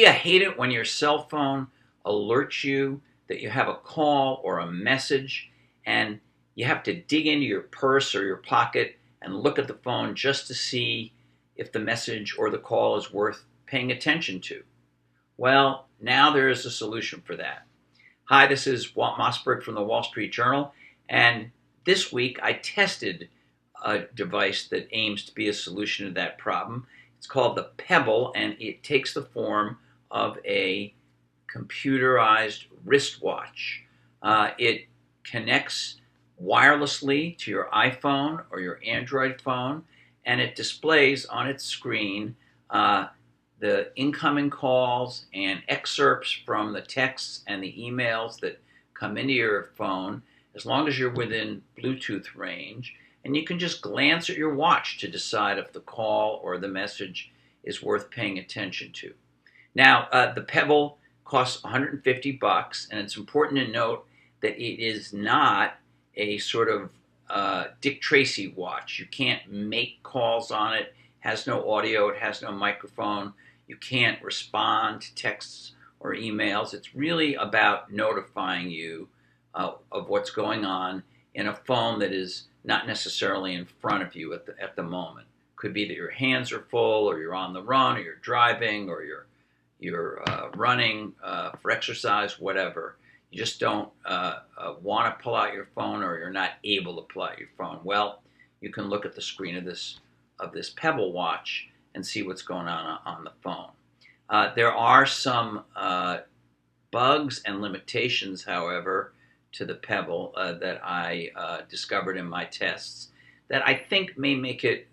you hate it when your cell phone alerts you that you have a call or a message and you have to dig into your purse or your pocket and look at the phone just to see if the message or the call is worth paying attention to? Well, now there is a solution for that. Hi, this is Walt Mossberg from the Wall Street Journal, and this week I tested a device that aims to be a solution to that problem. It's called the Pebble, and it takes the form of a computerized wristwatch. It connects wirelessly to your iPhone or your Android phone, and it displays on its screen the incoming calls and excerpts from the texts and the emails that come into your phone, as long as you're within Bluetooth range. And you can just glance at your watch to decide if the call or the message is worth paying attention to. Now, the Pebble costs $150, and it's important to note that it is not a sort of Dick Tracy watch. You can't make calls on it. It has no audio. It has no microphone. You can't respond to texts or emails. It's really about notifying you of what's going on in a phone that is not necessarily in front of you at the moment. Could be that your hands are full, or you're on the run, or you're driving, or you're running for exercise, whatever. You just don't want to pull out your phone, or you're not able to pull out your phone. Well, you can look at the screen of this Pebble watch and see what's going on the phone. There are some bugs and limitations, however, to the Pebble that I discovered in my tests that I think may make it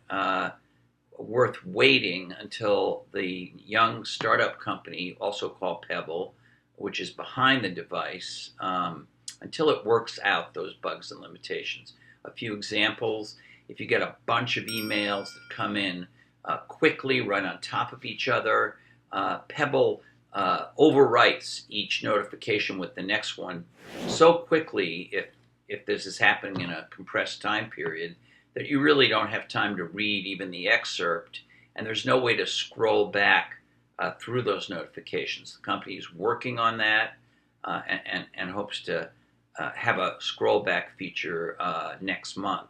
worth waiting until the young startup company, also called Pebble, which is behind the device, until it works out those bugs and limitations. A few examples: if you get a bunch of emails that come in quickly, right on top of each other, Pebble overwrites each notification with the next one so quickly, if this is happening in a compressed time period, that you really don't have time to read even the excerpt, and there's no way to scroll back through those notifications. The company is working on that and hopes to have a scroll back feature next month.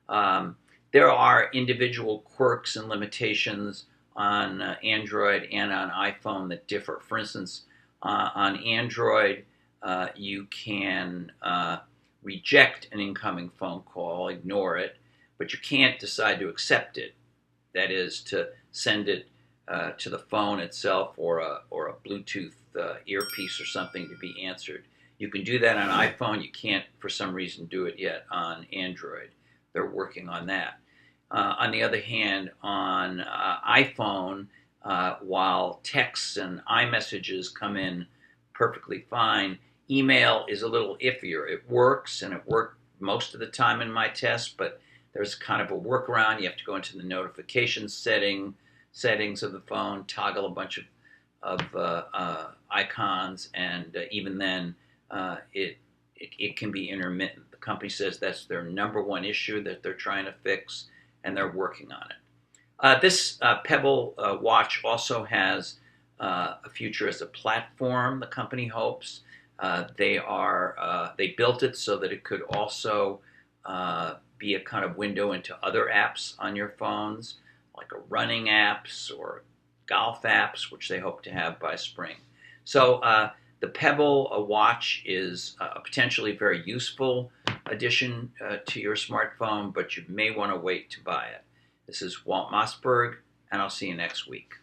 There are individual quirks and limitations on Android and on iPhone that differ. For instance, on Android, you can reject an incoming phone call, ignore it, but you can't decide to accept it. That is, to send it to the phone itself or a Bluetooth earpiece or something to be answered. You can do that on iPhone. You can't, for some reason, do it yet on Android. They're working on that. On the other hand, on iPhone, while texts and iMessages come in perfectly fine, email is a little iffier. It works, and it worked most of the time in my test, but there's kind of a workaround. You have to go into the notification settings of the phone, toggle a bunch of icons, and even then, it can be intermittent. The company says that's their number one issue that they're trying to fix, and they're working on it. This Pebble watch also has a future as a platform, the company hopes. They built it so that it could also be a kind of window into other apps on your phones, like a running apps or golf apps, which they hope to have by spring. So the Pebble watch is a potentially very useful addition to your smartphone, but you may want to wait to buy it. This is Walt Mossberg, and I'll see you next week.